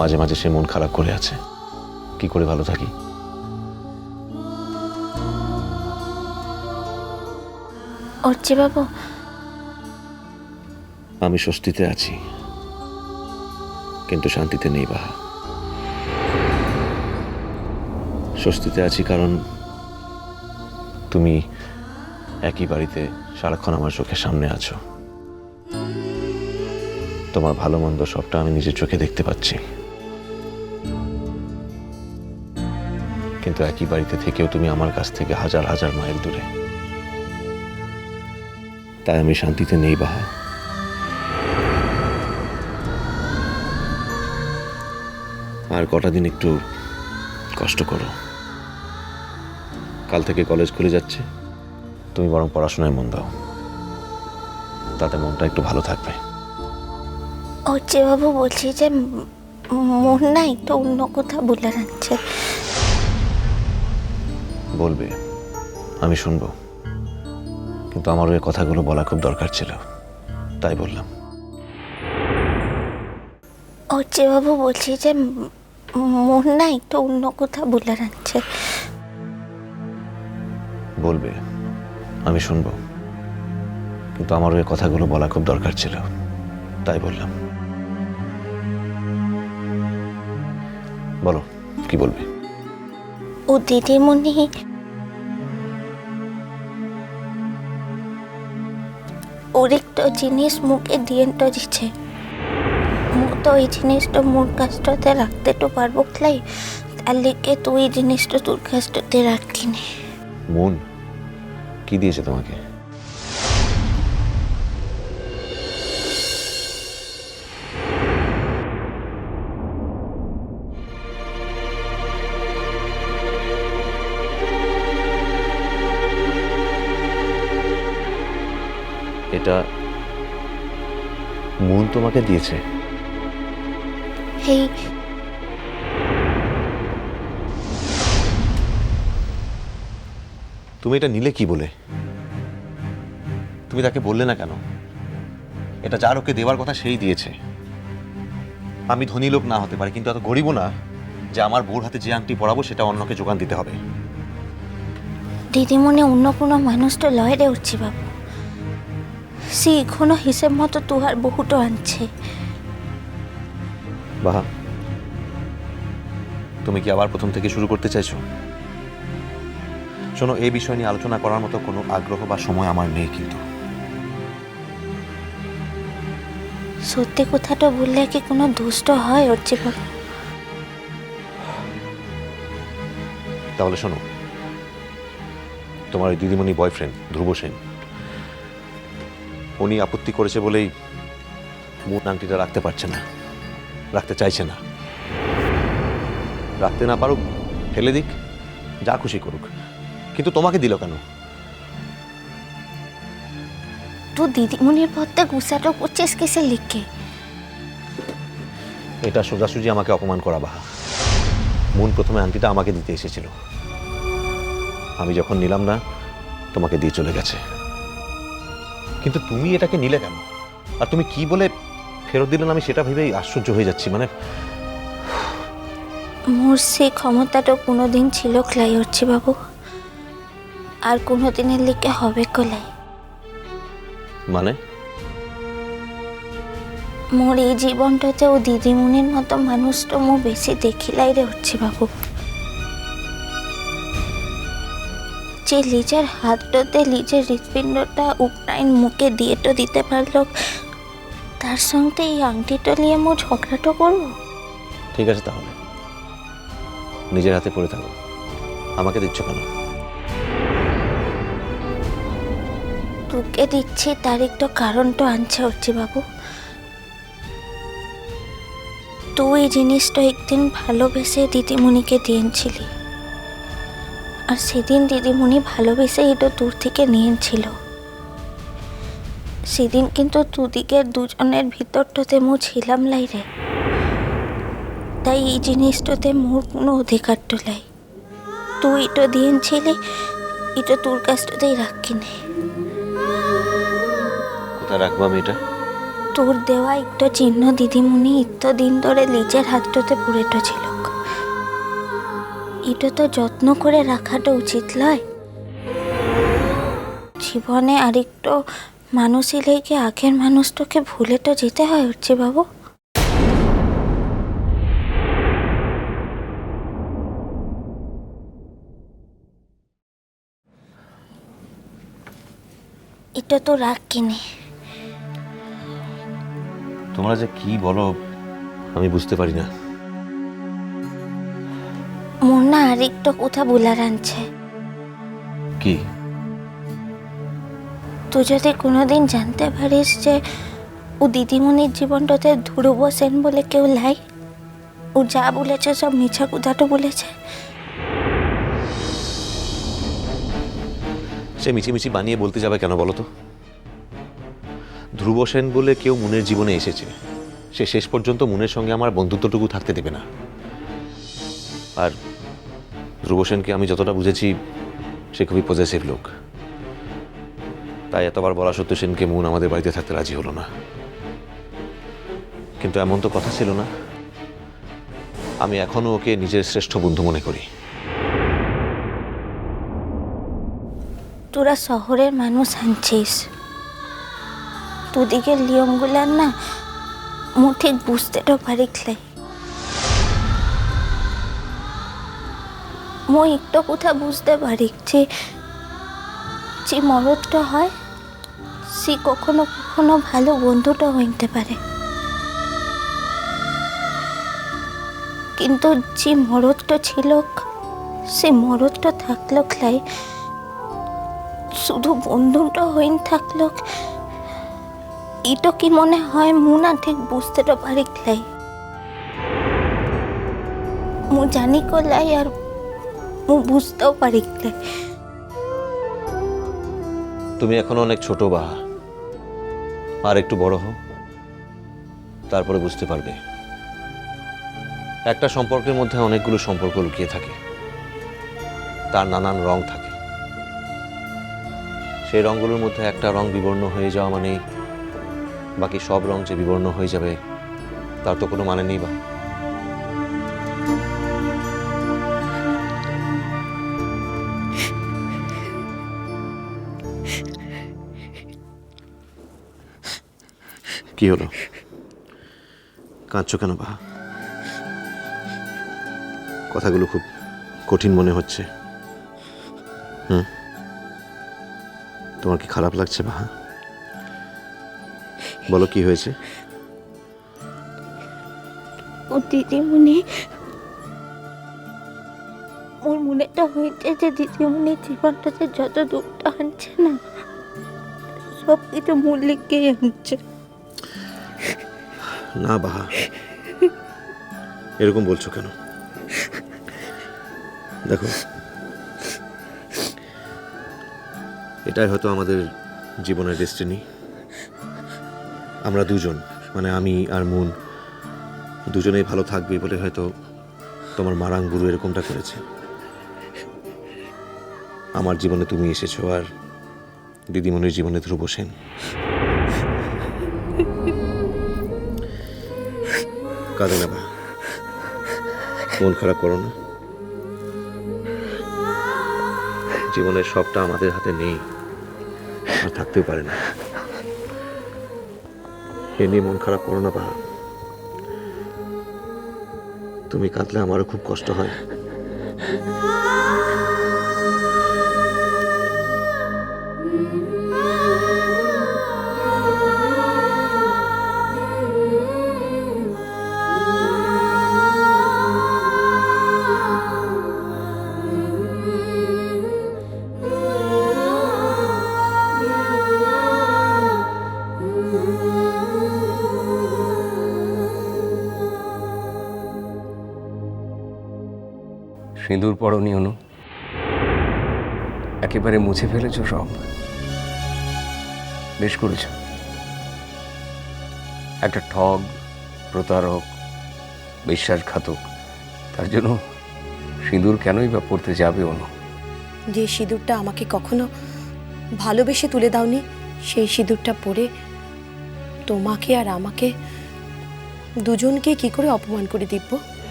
মাঝে মাঝে সে মন খারাপ করে আছে। কি করে ভালো থাকি? অর্চি বাবু, আমি স্বস্তিতে আছি, কিন্তু শান্তিতে নেই বাহা। স্বস্তিতে আছি কারণ তুমি একই বাড়িতে সারাক্ষণ আমার চোখের সামনে আছো। তোমার ভালো মন্দ সবটা আমি নিজের চোখে দেখতে পাচ্ছি, কিন্তু একই বাড়িতে থেকেও তুমি আমার কাছ থেকে হাজার হাজার মাইল দূরে। তাই আমি শান্তিতে নেই বাহা। আর কটা দিন একটু কষ্ট করো। কাল থেকে কলেজ খুলে যাচ্ছে, তুমি বরং পড়াশোনায় মন দাও, তাতে মনটা একটু ভালো থাকবে। অর্চি বাবু, বলছি যে মন না একটু অন্য কথা বলে রাখছে। বলবে, আমি শুনবো, কিন্তু আমারও এই কথাগুলো বলা খুব দরকার ছিল, তাই বললাম। অর্চি বাবু, বলছি যে মন না একটু অন্য কথা বলে রাখছে। বলবে, আমি শুনবো, কিন্তু আমারও এই কথাগুলো বলা খুব দরকার ছিল, তাই বললাম। বলো, কি বলবে? ও দিদিমণি ওর একটা জিনিস মুখে দিয়ে তো দিচ্ছে। মু তো এই জিনিসটা মোর কাছটাতে রাখতে তো পারবো ক্লাই, তার লিখে তুই এই জিনিসটা তোর কাছটাতে রাখিনি। মন কি দিয়েছে তোমাকে? এটা মন তোমাকে দিয়েছে? এই তুমি এটা নিলে কি বলে? তুমি তাকে বললে না কেন? এটা যার ওকে দেওয়ার কথা সেই দিয়েছে। আমি ধনী লোক না হতে পারি, কিন্তু এত গরিবও না যে আমার বউর হাতে যে আংটি পরাবো সেটা অন্যকে যোগান দিতে হবে। দিদিমণি অন্য কোনো মানুষ তো লয় রে উঠছি বাবু। সে এখনো হিসেব মতো তুহার বহুটো আনছে। বাহা, তুমি কি আবার প্রথম থেকে শুরু করতে চাইছো? শোনো, এই বিষয় নিয়ে আলোচনা করার মতো কোনো আগ্রহ বা সময় আমার নেই, কিন্তু সত্যি কথাটা বললে কি কোনো দুষ্ট হয় উঠছি বাবু? তাহলে শোনো, তোমার ওই দিদিমণি বয়ফ্রেন্ড ধ্রুব সেন, উনি আপত্তি করেছে বলেই মন আংটিটা রাখতে পারছে না, রাখতে চাইছে না। রাখতে না পারুক, ফেলে দিক, যা খুশি করুক, কিন্তু তোমাকে দিল কেন? তুই দিদিমণির পথটা গুছাটো করছিস কিসে লিখে? এটা সোজাসুজি আমাকে অপমান করা বাহা। মন প্রথমে আংটিটা আমাকে দিতে এসেছিল, আমি যখন নিলাম না তোমাকে দিয়ে চলে গেছে। কিন্তু তুমি এটাকে নিলে কেন? আর তুমি কি বলে ফেরত দিলেন আমি সেটা ভেবেই আশ্চর্য হয়ে যাচ্ছি। মানে মোর সেই ক্ষমতাটা কোনোদিন ছিল ক্লাই হচ্ছে বাবু, আর কোনোদিনের লিখে হবে কলাই। মানে মোর এই জীবনটাতে ও দিদিমণির মতো মানুষটা মো বেশি দেখিলাই রে হচ্ছে বাবু। যে নিজের হাতটাতে নিজের হৃৎপিণ্ডটা উপরাইন মুখে দিয়ে তো দিতে পারলো, তার সঙ্গে এই আংটিটা নিয়ে মো ঝগড়াটা করবো? ঠিক আছে, তাহলে নিজের হাতে পড়ে থাকো, আমাকে দিচ্ছ কেন? তোকে দিচ্ছি তার একটু কারণ তো আনছে হচ্ছে বাবু। তুই এই জিনিসটা একদিন ভালোবেসে দিদিমণিকে দিয়েছিলি, আর সেদিন দিদিমণি ভালোবেসে এটা দূর থেকে নিয়েছিল। সেদিন কিন্তু দুদিকের দুজনের ভিতরটাতে মো ছিলাম লাই রে, তাই এই জিনিসটাতে মোর কোনো অধিকার তো লাই। তুই এটা দিয়েছিলি, এটা তোর কাছটাতেই রাখি নে। কোথায় রাখবো আমি এটা? তোর দেওয়া একটা চিহ্ন দিদিমণি দিন ধরে লিজের হাতটাতে পড়েটো ছিল। এটা তো যত্ন করে রাখাটা উচিত লয়। জীবনে আরেকটু মানুষই লেগে আগের মানুষটাকে ভুলে তো যেতে হয় হচ্ছে বাবু। এটা তো রাগ কিনে। তোমরা যে কি বলো আমি বুঝতে পারি না। মোর না আরেকটা কথা বলার আনছে। কি? তুই যদি কোনোদিন জানতে পারিস যে ও দিদিমণির জীবনটাতে ধ্রুব সেন বলে কেউ লাই, ও যা বলেছে সব মিছা কথাটা বলেছে। সে মিছিমিছি বানিয়ে বলতে যাবে কেন বলো তো? ধ্রুব সেন বলে কেউ মুনের জীবনে এসেছে, সে শেষ পর্যন্ত মুনের সঙ্গে আমার বন্ধুত্বটুকু থাকতে দেবে না। আর ধ্রুব সেনকে আমি যতটা বুঝেছি সে খুবই পজেসিভ লোক। তাই এতবার বলা সত্ত্বেও সেনকে মুন আমাদের বাড়িতে থাকতে রাজি হলো না। কিন্তু এমন তো কথা ছিল না। আমি এখনো ওকে নিজের শ্রেষ্ঠ বন্ধু মনে করি। তোরা শহরের মানুষ আনছিস, তোদিকের নিয়মগুলার না মু ঠিক বুঝতে তো পারিখলাই। মু একটু কথা বুঝতে পারি যে মরদটা হয় সে কখনো কখনো ভালো বন্ধুটা হইতে পারে, কিন্তু যে মরদটা ছিল সে মরদটা থাকলো ক্লাই শুধু বন্ধুটা হইন থাকলো। এটা কি মনে হয় মু না ঠিক বুঝতে তো পারি ক্লাই। মু জানি কলাই আর মু বুঝতেও পারি ক্লাই। তুমি এখনো অনেক ছোট বাহা, আর একটু বড় হও, তারপরে বুঝতে পারবে একটা সম্পর্কের মধ্যে অনেকগুলো সম্পর্ক লুকিয়ে থাকে, তার নানান রং থাকে। সেই রঙগুলোর মধ্যে একটা রং বিবর্ণ হয়ে যাওয়া মানে বাকি সব রং যে বিবর্ণ হয়ে যাবে তার তো কোনো মানে নেই। বা কি হলো, কাঁদছো কেন বাহা? কথাগুলো খুব কঠিন মনে হচ্ছে। তোমার কি খারাপ লাগছে বাহা? বলো কি হয়েছে? ও দিদিমণি, ওর মনেটা হয়েছে যে দিদিমণির জীবনটাতে যত দুঃখটা আনছে না সব কিছু মল্লিককেই আনছে। না বাহা, এরকম বলছো কেন? দেখো, এটাই হয়তো আমাদের জীবনের ডেস্টিনি। আমরা দুজন, মানে আমি আর মুন, দুজনেই ভালো থাকবি বলে হয়তো তোমার মারাং গুরু এরকমটা করেছে। আমার জীবনে তুমি এসেছো আর দিদিমণির জীবনে ধ্রুব সেন। কাঁদো না বা, মন খারাপ করো না। জীবনের সবটা আমাদের হাতে নেই আর থাকতেও পারে না। এ নিয়ে মন খারাপ করো না বা, তুমি কাঁদলে আমারও খুব কষ্ট হয়। সিঁদুর পরনি অনু, একেবারে মুছে ফেলেছ সব। বেশ করেছ। একটা ঠগ, প্রতারক, বিশ্বাসঘাতক, তার জন্য সিঁদুর কেনই বা পড়তে যাবে অনু? যে সিঁদুরটা আমাকে কখনো ভালোবেসে তুলে দাওনি সেই সিঁদুরটা পরে তোমাকে আর আমাকে দুজনকে কি করে অপমান করে দিব্য?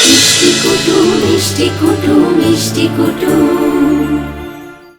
মিষ্টি কুটু মিষ্টি কুটু মিষ্টি কুটু